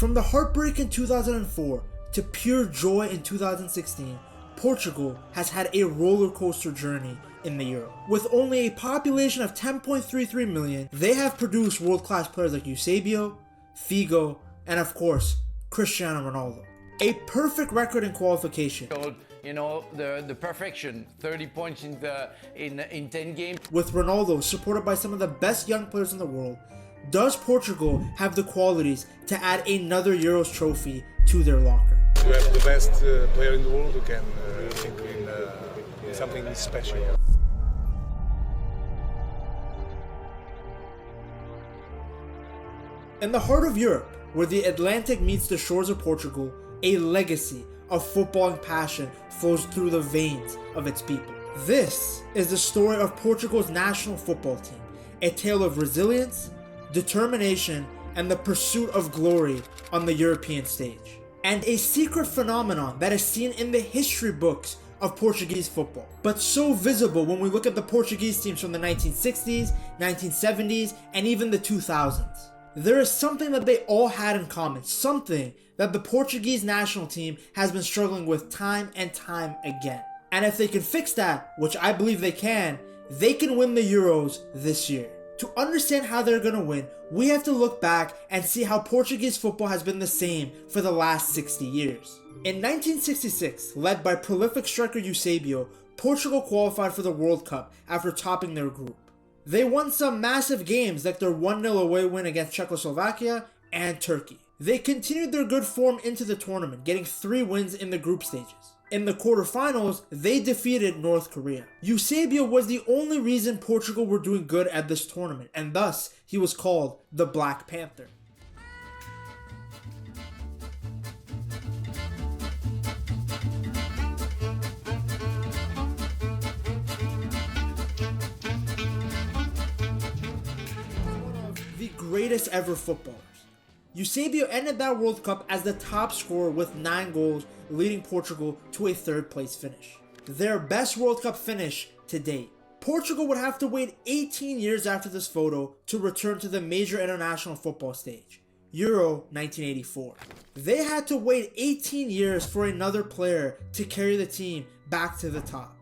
From the heartbreak in 2004 to pure joy in 2016, Portugal has had a roller coaster journey in the Euro. With only a population of 10.33 million, they have produced world-class players like Eusebio, Figo, and of course, Cristiano Ronaldo. A perfect record in qualification. You know, the perfection, 30 points in 10 games. With Ronaldo supported by some of the best young players in the world, does Portugal have the qualities to add another Euros trophy to their locker? You have the best player in the world who can think in something special. In the heart of Europe, where the Atlantic meets the shores of Portugal, a legacy of footballing passion flows through the veins of its people. This is the story of Portugal's national football team, a tale of resilience, determination, and the pursuit of glory on the European stage. And a secret phenomenon that is seen in the history books of Portuguese football, but so visible when we look at the Portuguese teams from the 1960s, 1970s, and even the 2000s. There is something that they all had in common, something that the Portuguese national team has been struggling with time and time again. And if they can fix that, which I believe they can win the Euros this year. To understand how they're going to win, we have to look back and see how Portuguese football has been the same for the last 60 years. In 1966, led by prolific striker Eusebio, Portugal qualified for the World Cup after topping their group. They won some massive games like their 1-0 away win against Czechoslovakia and Turkey. They continued their good form into the tournament, getting 3 wins in the group stages. In the quarterfinals, they defeated North Korea. Eusebio was the only reason Portugal were doing good at this tournament, and thus he was called the Black Panther. The greatest ever footballers. Eusebio ended that World Cup as the top scorer with 9 goals, leading Portugal to a 3rd place finish. Their best World Cup finish to date. Portugal would have to wait 18 years after this photo to return to the major international football stage, Euro 1984. They had to wait 18 years for another player to carry the team back to the top.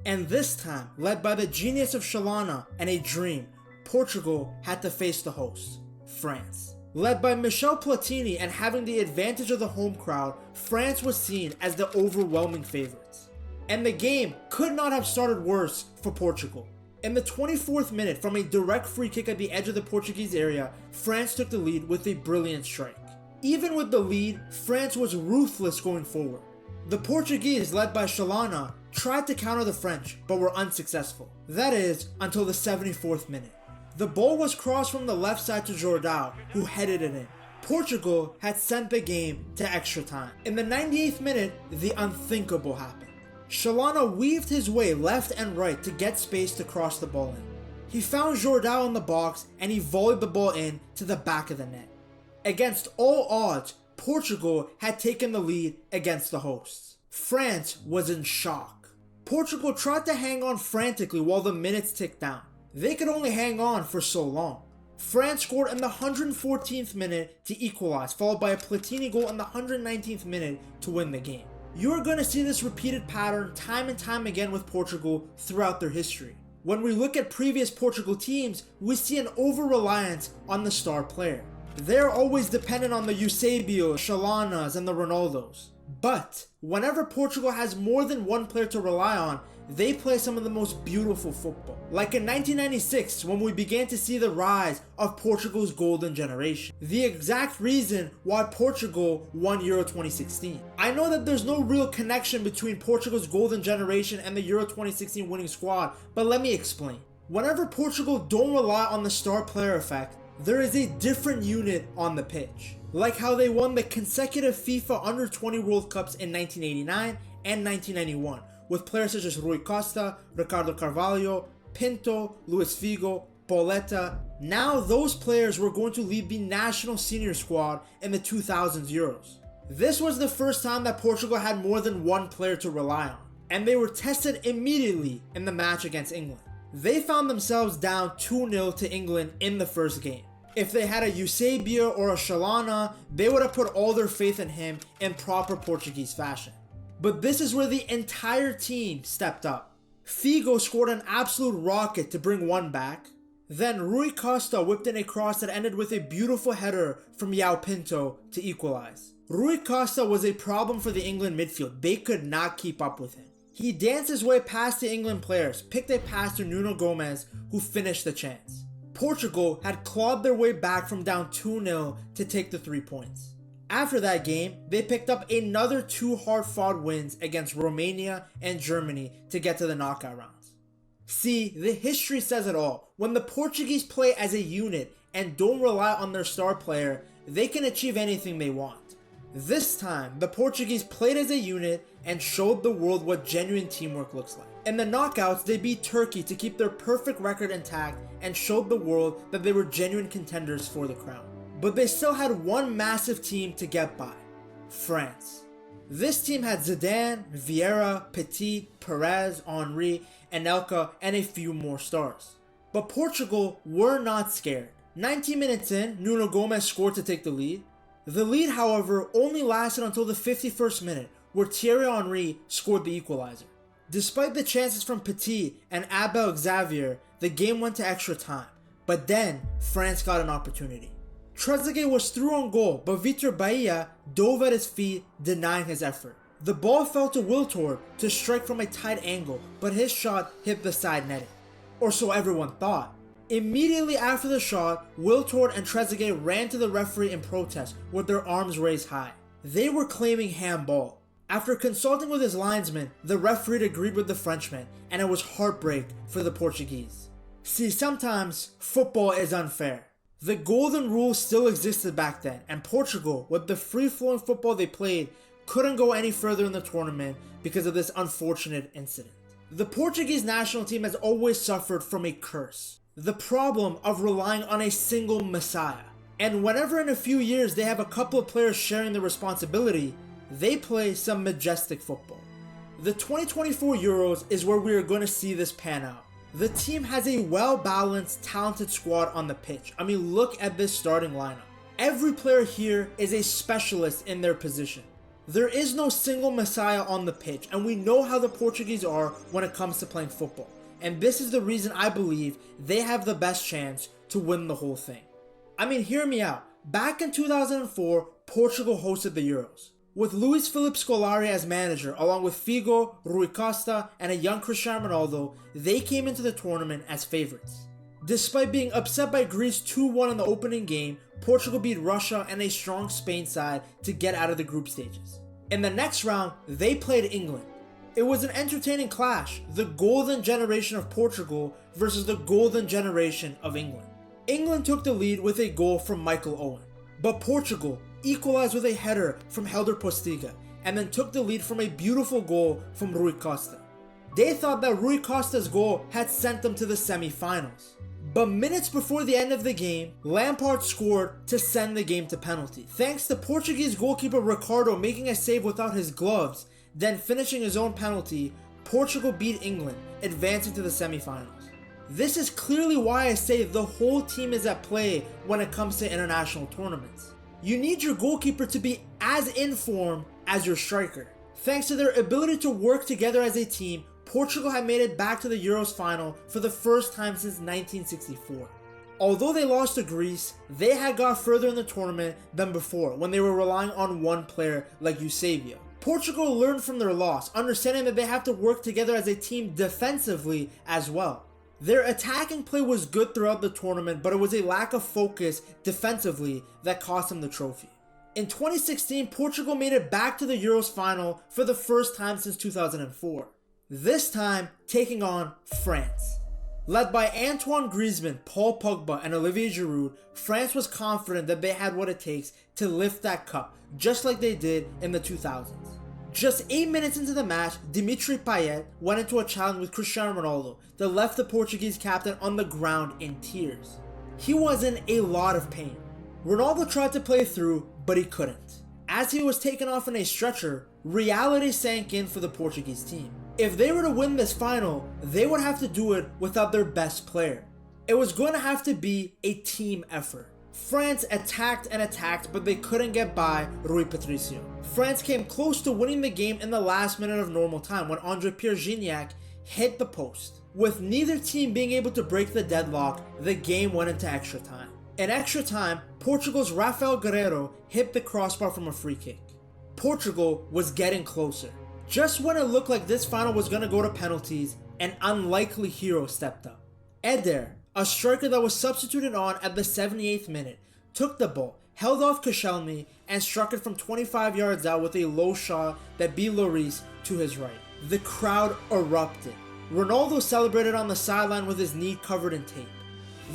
And this time, led by the genius of Shalana and a dream, Portugal had to face the hosts, France. Led by Michel Platini and having the advantage of the home crowd, France was seen as the overwhelming favorites. And the game could not have started worse for Portugal. In the 24th minute, from a direct free kick at the edge of the Portuguese area, France took the lead with a brilliant strike. Even with the lead, France was ruthless going forward. The Portuguese, led by Shalana, tried to counter the French, but were unsuccessful. That is, until the 74th minute. The ball was crossed from the left side to Jordão, who headed it in. Portugal had sent the game to extra time. In the 98th minute, the unthinkable happened. Shalana weaved his way left and right to get space to cross the ball in. He found Jordão in the box and he volleyed the ball in to the back of the net. Against all odds, Portugal had taken the lead against the hosts. France was in shock. Portugal tried to hang on frantically while the minutes ticked down. They could only hang on for so long. France scored in the 114th minute to equalize, followed by a Platini goal in the 119th minute to win the game. You're going to see this repeated pattern time and time again with Portugal throughout their history. When we look at previous Portugal teams, we see an over-reliance on the star player. They're always dependent on the Eusebios, Shalanas, and the Ronaldos. But whenever Portugal has more than one player to rely on, they play some of the most beautiful football. Like in 1996, when we began to see the rise of Portugal's golden generation. The exact reason why Portugal won Euro 2016. I know that there's no real connection between Portugal's golden generation and the Euro 2016 winning squad, but let me explain. Whenever Portugal don't rely on the star player effect, there is a different unit on the pitch. Like how they won the consecutive FIFA Under-20 World Cups in 1989 and 1991, with players such as Rui Costa, Ricardo Carvalho, Pinto, Luis Figo, Pauleta. Now those players were going to lead the national senior squad in the 2000s Euros. This was the first time that Portugal had more than one player to rely on, and they were tested immediately in the match against England. They found themselves down 2-0 to England in the first game. If they had a Eusebio or a Shalana, they would have put all their faith in him in proper Portuguese fashion. But this is where the entire team stepped up. Figo scored an absolute rocket to bring one back. Then Rui Costa whipped in a cross that ended with a beautiful header from João Pinto to equalize. Rui Costa was a problem for the England midfield. They could not keep up with him. He danced his way past the England players, picked a pass to Nuno Gomes, who finished the chance. Portugal had clawed their way back from down 2-0 to take the 3 points. After that game, they picked up another 2 hard-fought wins against Romania and Germany to get to the knockout rounds. See, the history says it all. When the Portuguese play as a unit and don't rely on their star player, they can achieve anything they want. This time, the Portuguese played as a unit and showed the world what genuine teamwork looks like. In the knockouts, they beat Turkey to keep their perfect record intact and showed the world that they were genuine contenders for the crown. But they still had one massive team to get by: France. This team had Zidane, Vieira, Petit, Perez, Henry, Anelka, and a few more stars. But Portugal were not scared. 19 minutes in, Nuno Gomes scored to take the lead. The lead, however, only lasted until the 51st minute, where Thierry Henry scored the equalizer. Despite the chances from Petit and Abel Xavier, the game went to extra time. But then, France got an opportunity. Trezeguet was through on goal, but Vitor Bahia dove at his feet, denying his effort. The ball fell to Wiltord to strike from a tight angle, but his shot hit the side netting. Or so everyone thought. Immediately after the shot, Wiltord and Trezeguet ran to the referee in protest with their arms raised high. They were claiming handball. After consulting with his linesman, the referee agreed with the Frenchman, and it was heartbreak for the Portuguese. See, sometimes football is unfair. The golden rule still existed back then, and Portugal, with the free-flowing football they played, couldn't go any further in the tournament because of this unfortunate incident. The Portuguese national team has always suffered from a curse: the problem of relying on a single messiah. And whenever in a few years they have a couple of players sharing the responsibility, they play some majestic football. The 2024 Euros is where we are going to see this pan out. The team has a well-balanced, talented squad on the pitch. I mean, look at this starting lineup. Every player here is a specialist in their position. There is no single messiah on the pitch, and we know how the Portuguese are when it comes to playing football. And this is the reason I believe they have the best chance to win the whole thing. I mean, hear me out. Back in 2004, Portugal hosted the Euros. With Luis Felipe Scolari as manager, along with Figo, Rui Costa, and a young Cristiano Ronaldo, they came into the tournament as favorites. Despite being upset by Greece 2-1 in the opening game, Portugal beat Russia and a strong Spain side to get out of the group stages. In the next round, they played England. It was an entertaining clash, the golden generation of Portugal versus the golden generation of England. England took the lead with a goal from Michael Owen, but Portugal equalized with a header from Helder Postiga, and then took the lead from a beautiful goal from Rui Costa. They thought that Rui Costa's goal had sent them to the semi-finals. But minutes before the end of the game, Lampard scored to send the game to penalty. Thanks to Portuguese goalkeeper Ricardo making a save without his gloves, then finishing his own penalty, Portugal beat England, advancing to the semi-finals. This is clearly why I say the whole team is at play when it comes to international tournaments. You need your goalkeeper to be as in form as your striker. Thanks to their ability to work together as a team, Portugal had made it back to the Euros final for the first time since 1964. Although they lost to Greece, they had got further in the tournament than before when they were relying on one player like Eusebio. Portugal learned from their loss, understanding that they have to work together as a team defensively as well. Their attacking play was good throughout the tournament, but it was a lack of focus defensively that cost them the trophy. In 2016, Portugal made it back to the Euros final for the first time since 2004. This time, taking on France. Led by Antoine Griezmann, Paul Pogba, and Olivier Giroud, France was confident that they had what it takes to lift that cup, just like they did in the 2000s. Just 8 minutes into the match, Dimitri Payet went into a challenge with Cristiano Ronaldo that left the Portuguese captain on the ground in tears. He was in a lot of pain. Ronaldo tried to play through, but he couldn't. As he was taken off in a stretcher, reality sank in for the Portuguese team. If they were to win this final, they would have to do it without their best player. It was going to have to be a team effort. France attacked and attacked, but they couldn't get by Rui Patricio. France came close to winning the game in the last minute of normal time when André-Pierre Gignac hit the post. With neither team being able to break the deadlock, the game went into extra time. In extra time, Portugal's Rafael Guerreiro hit the crossbar from a free kick. Portugal was getting closer. Just when it looked like this final was going to go to penalties, an unlikely hero stepped up. Eder, a striker that was substituted on at the 78th minute, took the ball, held off Koscielny, and struck it from 25 yards out with a low shot that beat Lloris to his right. The crowd erupted. Ronaldo celebrated on the sideline with his knee covered in tape.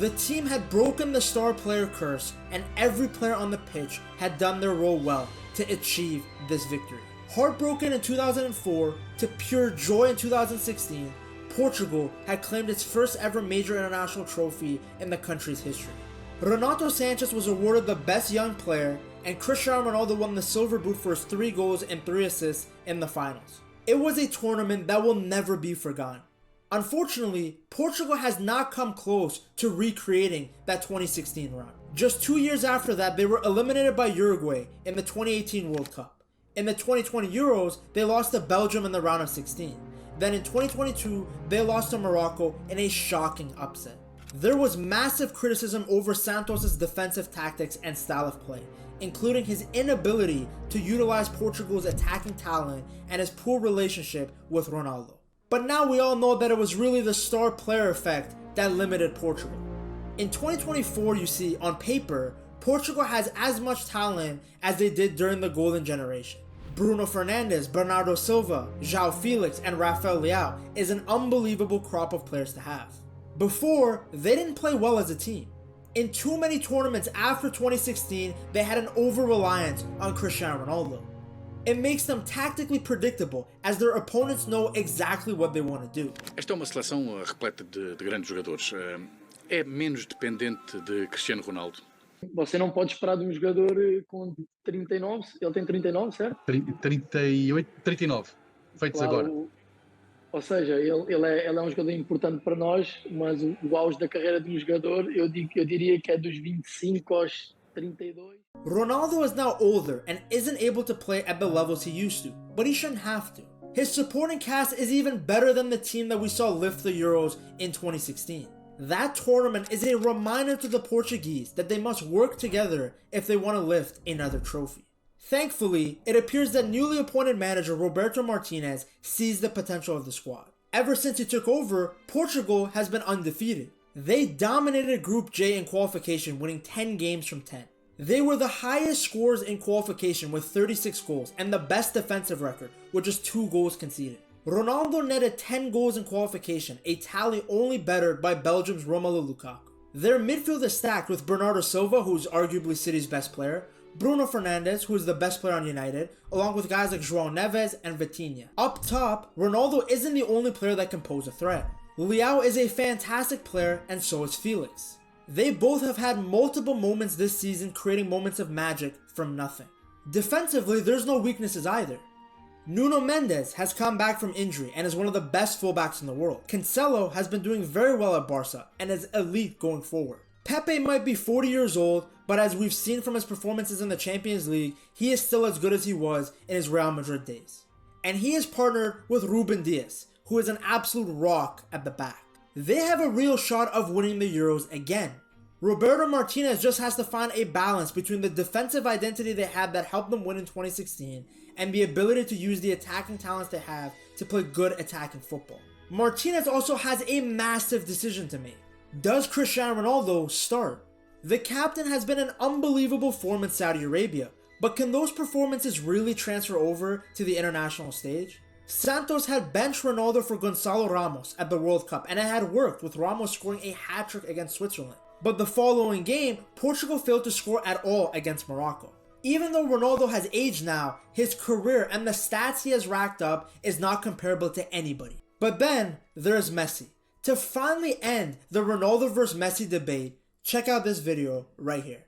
The team had broken the star player curse, and every player on the pitch had done their role well to achieve this victory. Heartbroken in 2004 to pure joy in 2016, Portugal had claimed its first ever major international trophy in the country's history. Renato Sanchez was awarded the best young player, and Cristiano Ronaldo won the silver boot for his 3 goals and 3 assists in the finals. It was a tournament that will never be forgotten. Unfortunately, Portugal has not come close to recreating that 2016 run. Just 2 years after that, they were eliminated by Uruguay in the 2018 World Cup. In the 2020 Euros, they lost to Belgium in the round of 16. Then in 2022, they lost to Morocco in a shocking upset. There was massive criticism over Santos' defensive tactics and style of play, including his inability to utilize Portugal's attacking talent and his poor relationship with Ronaldo. But now we all know that it was really the star player effect that limited Portugal. In 2024, you see, on paper, Portugal has as much talent as they did during the Golden Generation. Bruno Fernandes, Bernardo Silva, João Felix, and Rafael Leão is an unbelievable crop of players to have. Before, they didn't play well as a team. In too many tournaments after 2016, they had an over-reliance on Cristiano Ronaldo. It makes them tactically predictable, as their opponents know exactly what they want to do. Esta é uma seleção repleta de grandes jogadores. É menos dependente de Cristiano Ronaldo. Você não pode esperar de um jogador com 39, ele tem 39, certo? 38, 39, feitos Claro, agora. Ou seja, ele é um jogador importante para nós, mas o auge da carreira de um jogador, eu diria que é dos 25 aos 32. Ronaldo is now older and isn't able to play at the levels he used to, but he shouldn't have to. His supporting cast is even better than the team that we saw lift the Euros in 2016. That tournament is a reminder to the Portuguese that they must work together if they want to lift another trophy. Thankfully, it appears that newly appointed manager Roberto Martinez sees the potential of the squad. Ever since he took over, Portugal has been undefeated. They dominated Group J in qualification, winning 10 games from 10. They were the highest scorers in qualification with 36 goals and the best defensive record with just 2 goals conceded. Ronaldo netted 10 goals in qualification, a tally only bettered by Belgium's Romelu Lukaku. Their midfield is stacked with Bernardo Silva, who is arguably City's best player, Bruno Fernandes, who is the best player on United, along with guys like João Neves and Vitinha. Up top, Ronaldo isn't the only player that can pose a threat. Leão is a fantastic player, and so is Felix. They both have had multiple moments this season creating moments of magic from nothing. Defensively, there's no weaknesses either. Nuno Mendes has come back from injury and is one of the best fullbacks in the world. Cancelo has been doing very well at Barca and is elite going forward. Pepe might be 40 years old, but as we've seen from his performances in the Champions League, he is still as good as he was in his Real Madrid days. And he is partnered with Ruben Dias, who is an absolute rock at the back. They have a real shot of winning the Euros again. Roberto Martinez just has to find a balance between the defensive identity they had that helped them win in 2016 and the ability to use the attacking talents they have to play good attacking football. Martinez also has a massive decision to make. Does Cristiano Ronaldo start? The captain has been in unbelievable form in Saudi Arabia, but can those performances really transfer over to the international stage? Santos had benched Ronaldo for Gonçalo Ramos at the World Cup, and it had worked, with Ramos scoring a hat-trick against Switzerland. But the following game, Portugal failed to score at all against Morocco. Even though Ronaldo has aged now, his career and the stats he has racked up is not comparable to anybody. But then, there's Messi. To finally end the Ronaldo vs Messi debate, check out this video right here.